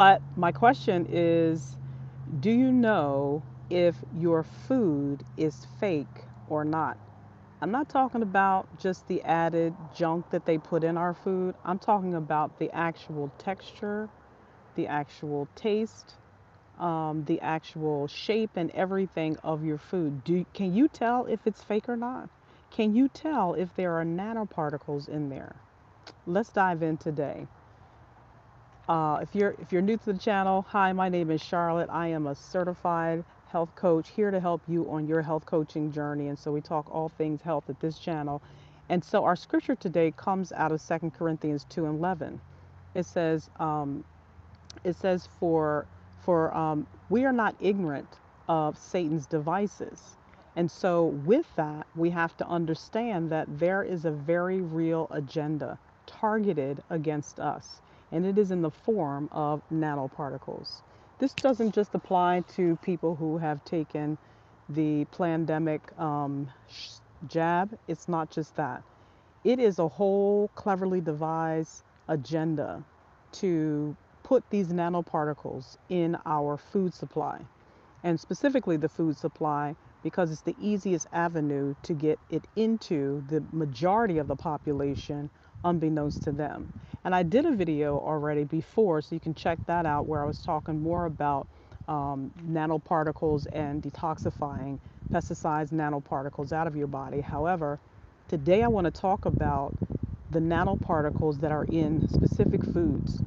But my question is, do you know if your food is fake or not? I'm not talking about just the added junk that they put in our food. I'm talking about the actual texture, the actual taste, the actual shape and everything of your food. Can you tell if it's fake or not? Can you tell if there are nanoparticles in there? Let's dive in today. If you're new to the channel, hi, my name is Charlotte. I am a certified health coach here to help you on your health coaching journey. And so we talk all things health at this channel. And so our scripture today comes out of 2 Corinthians 2:11. It says, for we are not ignorant of Satan's devices. And so with that, we have to understand that there is a very real agenda targeted against us, and it is in the form of nanoparticles. This doesn't just apply to people who have taken the pandemic jab. It's not just that. It is a whole cleverly devised agenda to put these nanoparticles in our food supply, and specifically the food supply, because it's the easiest avenue to get it into the majority of the population unbeknownst to them. And I did a video already before, so you can check that out, where I was talking more about nanoparticles and detoxifying pesticides, nanoparticles out of your body. However, today I want to talk about the nanoparticles that are in specific foods.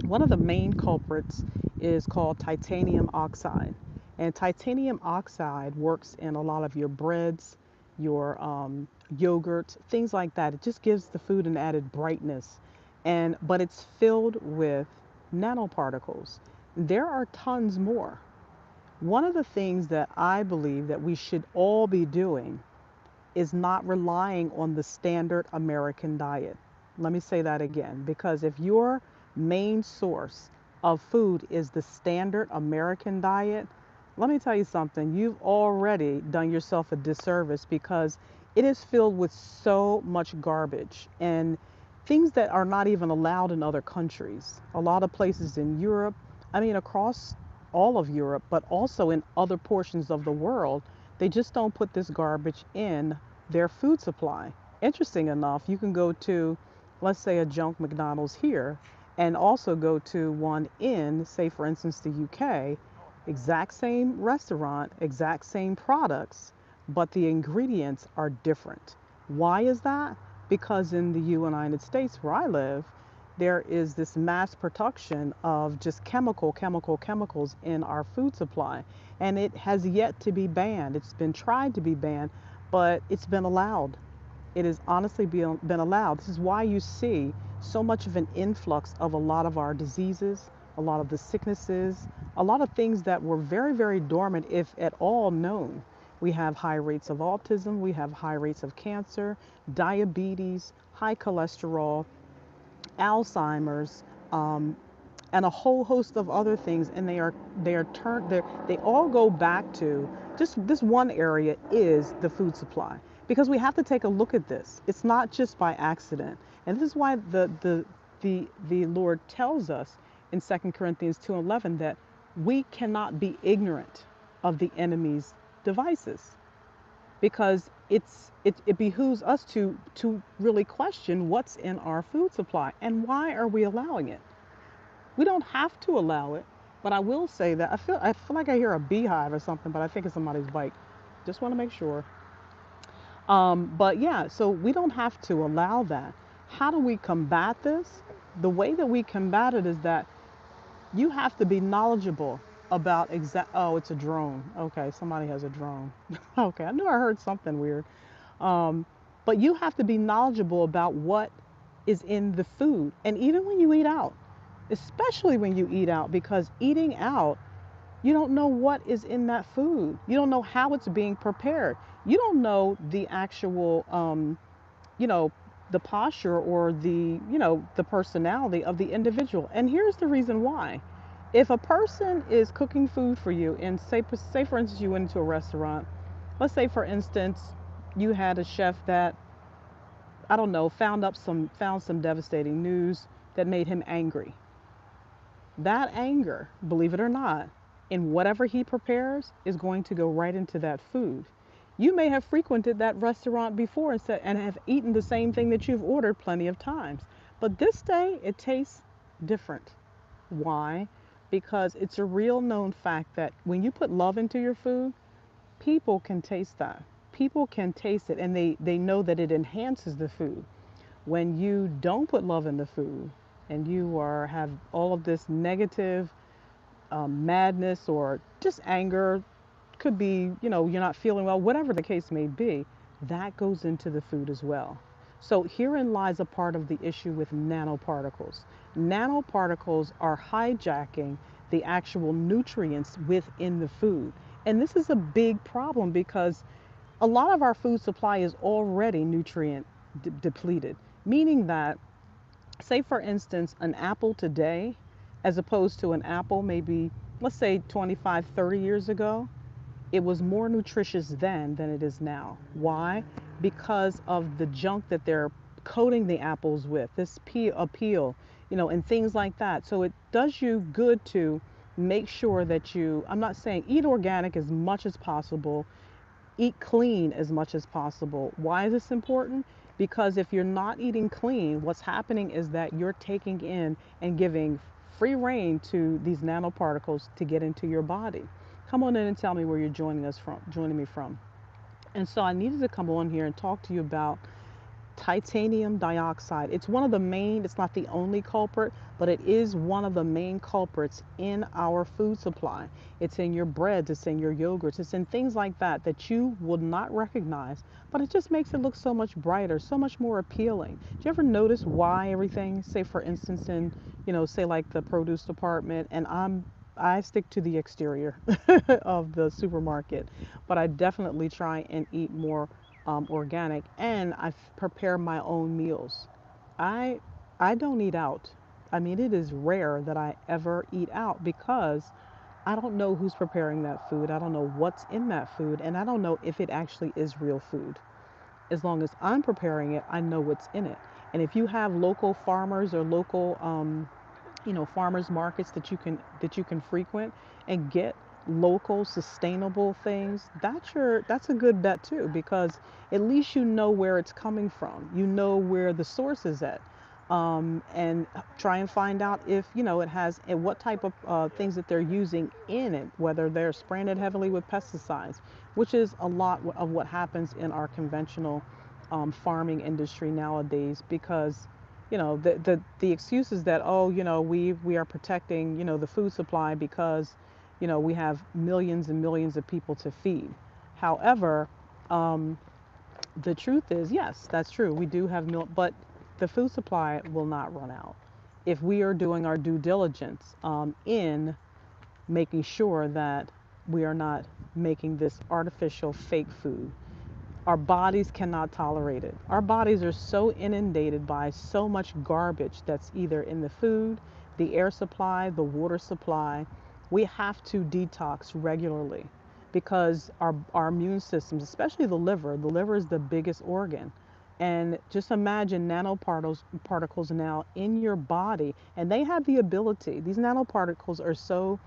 One of the main culprits is called titanium oxide. And titanium oxide works in a lot of your breads, your yogurts, things like that. It just gives the food an added brightness. But it's filled with nanoparticles. There are tons more. One of the things that I believe that we should all be doing is not relying on the standard American diet. Let me say that again, because if your main source of food is the standard American diet, let me tell you something, you've already done yourself a disservice, because it is filled with so much garbage and things that are not even allowed in other countries. A lot of places in Europe, I mean, across all of Europe, but also in other portions of the world, they just don't put this garbage in their food supply. Interesting enough, you can go to, let's say, a junk McDonald's here, and also go to one in, say, for instance, the UK, exact same restaurant, exact same products, but the ingredients are different. Why is that? Because in the United States, where I live, there is this mass production of just chemicals in our food supply. And it has yet to be banned. It's been tried to be banned, but it's been allowed. It has honestly been allowed. This is why you see so much of an influx of a lot of our diseases, a lot of the sicknesses, a lot of things that were very, very dormant, if at all known. We have high rates of autism, we have high rates of cancer, diabetes, high cholesterol, Alzheimer's, um, and a whole host of other things. And they all go back to just this one area, is the food supply, because we have to take a look at this. It's not just by accident, and this is why the Lord tells us in 2 Corinthians 2:11 that we cannot be ignorant of the enemy's devices, because it behooves us to really question what's in our food supply and why are we allowing it. We don't have to allow it, but I will say that I feel like I hear a beehive or something, but I think it's somebody's bike. Just want to make sure. But yeah, so we don't have to allow that. How do we combat this? The way that we combat it is that you have to be knowledgeable about exact. Oh, it's a drone. Okay, somebody has a drone. Okay, I knew I heard something weird. Um, but you have to be knowledgeable about what is in the food, and even when you eat out, especially when you eat out, because eating out, you don't know what is in that food. You don't know how it's being prepared. You don't know the actual, you know, the posture or the personality of the individual. And here's the reason why. If a person is cooking food for you, and say for instance, you went into a restaurant, let's say for instance, you had a chef that, I don't know, found some devastating news that made him angry. that anger, believe it or not, in whatever he prepares is going to go right into that food. You may have frequented that restaurant before and said and have eaten the same thing that you've ordered plenty of times. But this day it tastes different. Why? Because it's a real known fact that when you put love into your food, people can taste that. People can taste it and they know that it enhances the food. When you don't put love in the food and you are have all of this negative madness or just anger, could be, you're not feeling well, whatever the case may be, that goes into the food as well. So herein lies a part of the issue with nanoparticles. Nanoparticles are hijacking the actual nutrients within the food. And this is a big problem because a lot of our food supply is already nutrient depleted, meaning that, say for instance, an apple today, as opposed to an apple maybe, let's say 25, 30 years ago, it was more nutritious then than it is now. Why? Because of the junk that they're coating the apples with, this peel, and things like that. So it does you good to make sure that I'm not saying eat organic as much as possible, eat clean as much as possible. Why is this important? Because if you're not eating clean, what's happening is that you're taking in and giving free rein to these nanoparticles to get into your body. Come on in and tell me where you're joining me from. And so I needed to come on here and talk to you about titanium dioxide. It's one of the main, it's not the only culprit, but it is one of the main culprits in our food supply. It's in your breads, it's in your yogurts, it's in things like that that you would not recognize, but it just makes it look so much brighter, so much more appealing. Do you ever notice why everything, say for instance in, say like the produce department, and I stick to the exterior of the supermarket, but I definitely try and eat more organic, and prepare my own meals. I I don't eat out. I mean, it is rare that I ever eat out because I don't know who's preparing that food. I don't know what's in that food, and I don't know if it actually is real food. As long as I'm preparing it, I know what's in it. And if you have local farmers or local farmers markets that you can frequent and get local sustainable things, that's a good bet too, because at least you know where it's coming from, you know where the source is at, and try and find out if it has and what type of things that they're using in it, whether they're spraying it heavily with pesticides, which is a lot of what happens in our conventional farming industry nowadays. Because the excuse is that, oh, we are protecting the food supply because we have millions and millions of people to feed. However, um, the truth is, yes, that's true, we do have milk, but the food supply will not run out if we are doing our due diligence in making sure that we are not making this artificial fake food. Our bodies cannot tolerate it. Our bodies are so inundated by so much garbage that's either in the food, the air supply, the water supply. We have to detox regularly because our immune systems, especially the liver is the biggest organ. And just imagine nanoparticles now in your body, and they have the ability, these nanoparticles are so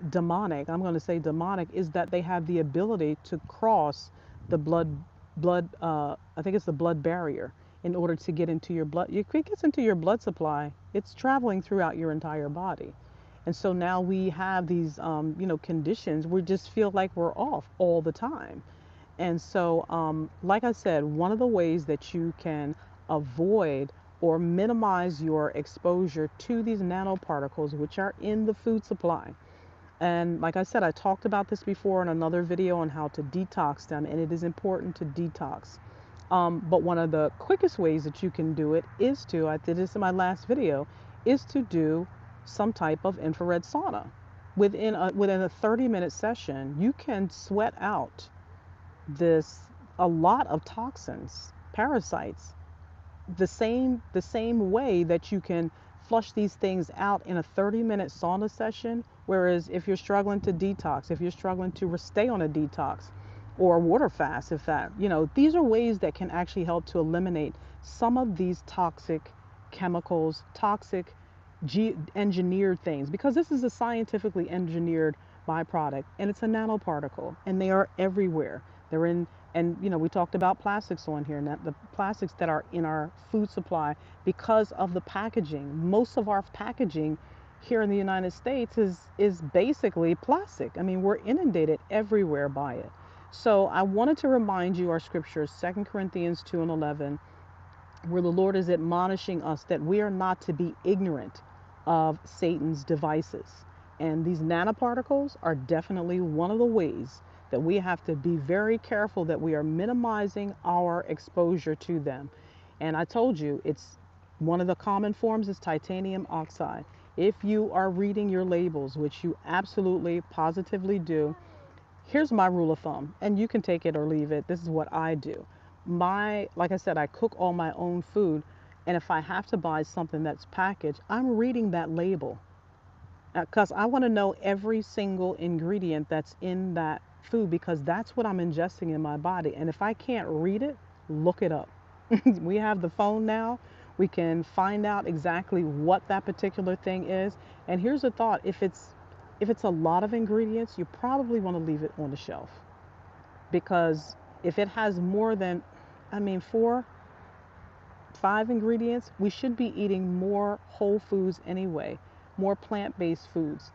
demonic, I'm going to say demonic, is that they have the ability to cross the blood I think it's the blood barrier in order to get into your blood. If it gets into your blood supply, it's traveling throughout your entire body. And so now we have these conditions, we just feel like we're off all the time. And so like I said, one of the ways that you can avoid or minimize your exposure to these nanoparticles, which are in the food supply, and like I said, I talked about this before in another video on how to detox them, and it is important to detox. But one of the quickest ways that you can do it is to, I did this in my last video, is to do some type of infrared sauna. Within a 30-minute session, you can sweat out this a lot of toxins, parasites, the same way that you can flush these things out in a 30-minute sauna session. Whereas if you're struggling to detox, if you're struggling to stay on a detox or a water fast, if that, these are ways that can actually help to eliminate some of these toxic chemicals, toxic engineered things, because this is a scientifically engineered byproduct, and it's a nanoparticle, and they are everywhere. They're in, and we talked about plastics on here, and that the plastics that are in our food supply because of the packaging. Most of our packaging here in the United States is basically plastic. I mean, we're inundated everywhere by it. So I wanted to remind you our scriptures, 2 Corinthians 2 and 11, where the Lord is admonishing us that we are not to be ignorant of Satan's devices. And these nanoparticles are definitely one of the ways that we have to be very careful that we are minimizing our exposure to them. And I told you, it's one of the common forms is titanium oxide. If you are reading your labels, which you absolutely positively do, here's my rule of thumb, and you can take it or leave it. This is what I do. Like I said, I cook all my own food, and if I have to buy something that's packaged, I'm reading that label because I want to know every single ingredient that's in that food, because that's what I'm ingesting in my body. And if I can't read it, look it up. We have the phone now. We can find out exactly what that particular thing is. And here's a thought, if it's a lot of ingredients, you probably want to leave it on the shelf, because if it has more than, I mean, 4, 5 ingredients, we should be eating more whole foods anyway, more plant-based foods.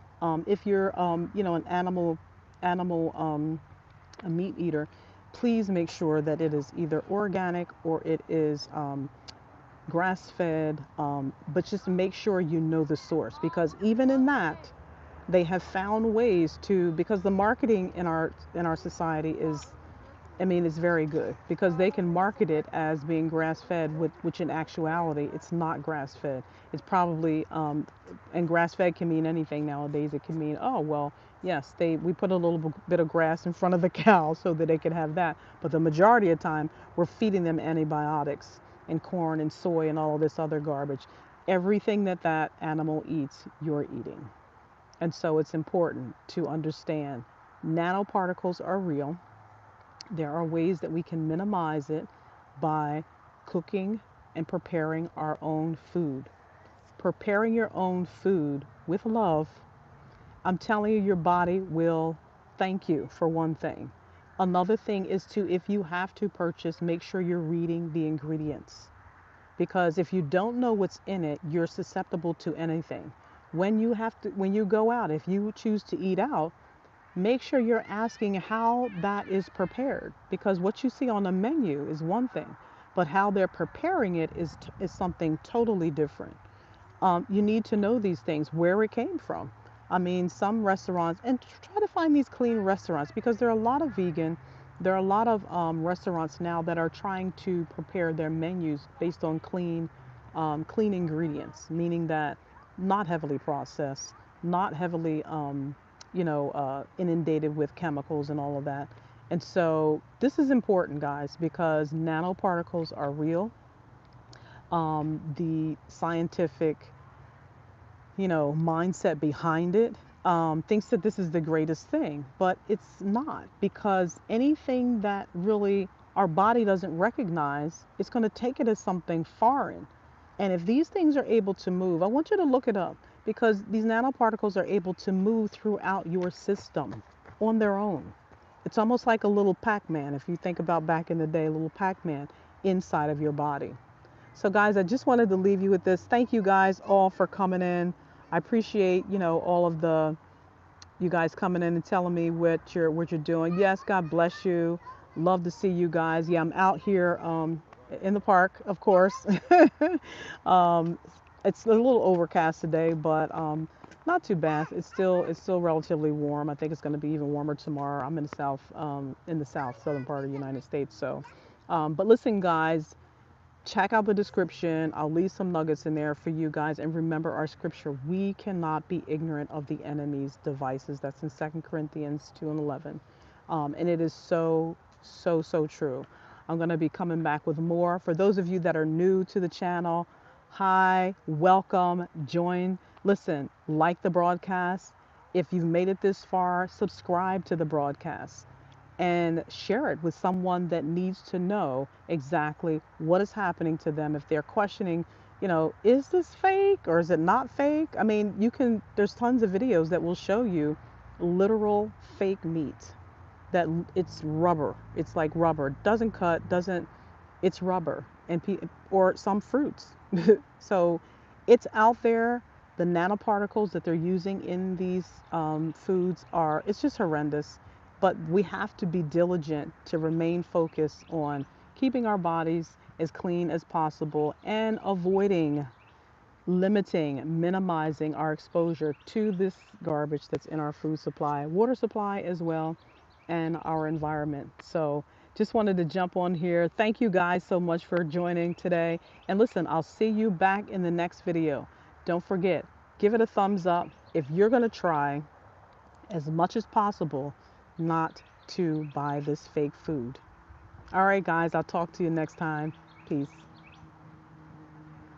If you're, an animal, a meat eater, please make sure that it is either organic or it is grass-fed. But just make sure you know the source, because even in that, they have found ways to, because the marketing in our society is, I mean, it's very good, because they can market it as being grass fed, which in actuality it's not grass fed. It's probably and grass fed can mean anything nowadays. It can mean, oh well, yes, we put a little bit of grass in front of the cow so that they can have that, but the majority of the time we're feeding them antibiotics and corn and soy and all of this other garbage. Everything that animal eats, you're eating. And so it's important to understand nanoparticles are real. There are ways that we can minimize it by cooking and preparing our own food. Preparing your own food with love, I'm telling you, your body will thank you, for one thing. Another thing is to, if you have to purchase, make sure you're reading the ingredients, because if you don't know what's in it, you're susceptible to anything. When you go out, if you choose to eat out, make sure you're asking how that is prepared, because what you see on the menu is one thing, but how they're preparing it is something totally different. You need to know these things, where it came from. I mean, some restaurants, and try to find these clean restaurants, because there are a lot of vegan, there are a lot of restaurants now that are trying to prepare their menus based on clean ingredients, meaning that not heavily processed, not heavily, inundated with chemicals and all of that. And so this is important, guys, because nanoparticles are real. The scientific, mindset behind it thinks that this is the greatest thing, but it's not, because anything that really our body doesn't recognize, it's going to take it as something foreign. And if these things are able to move, I want you to look it up, because these nanoparticles are able to move throughout your system on their own. It's almost like a little Pac-Man, if you think about back in the day, a little Pac-Man inside of your body. So guys, I just wanted to leave you with this. Thank you guys all for coming in. I appreciate, all of you guys coming in and telling me what you're doing. Yes, God bless you. Love to see you guys. Yeah, I'm out here in the park, of course. um, it's a little overcast today, but not too bad. It's still relatively warm. I think it's going to be even warmer tomorrow. I'm in the south southern part of the United States. So, but listen, guys, check out the description. I'll leave some nuggets in there for you guys. And remember our scripture, we cannot be ignorant of the enemy's devices. That's in 2 Corinthians 2 and 11. And it is so, so, so true. I'm going to be coming back with more. For those of you that are new to the channel, hi, welcome, join. Listen, like the broadcast. If you've made it this far, subscribe to the broadcast and share it with someone that needs to know exactly what is happening to them if they're questioning, is this fake or is it not fake? I mean, there's tons of videos that will show you literal fake meat that it's rubber. It's like rubber. Doesn't cut, doesn't, it's rubber. Or some fruits. So it's out there. The nanoparticles that they're using in these foods it's just horrendous. But we have to be diligent to remain focused on keeping our bodies as clean as possible and avoiding, limiting, minimizing our exposure to this garbage that's in our food supply, water supply as well, and our environment. So just wanted to jump on here. Thank you guys so much for joining today. And listen, I'll see you back in the next video. Don't forget, give it a thumbs up if you're going to try as much as possible not to buy this fake food. All right, guys, I'll talk to you next time. Peace.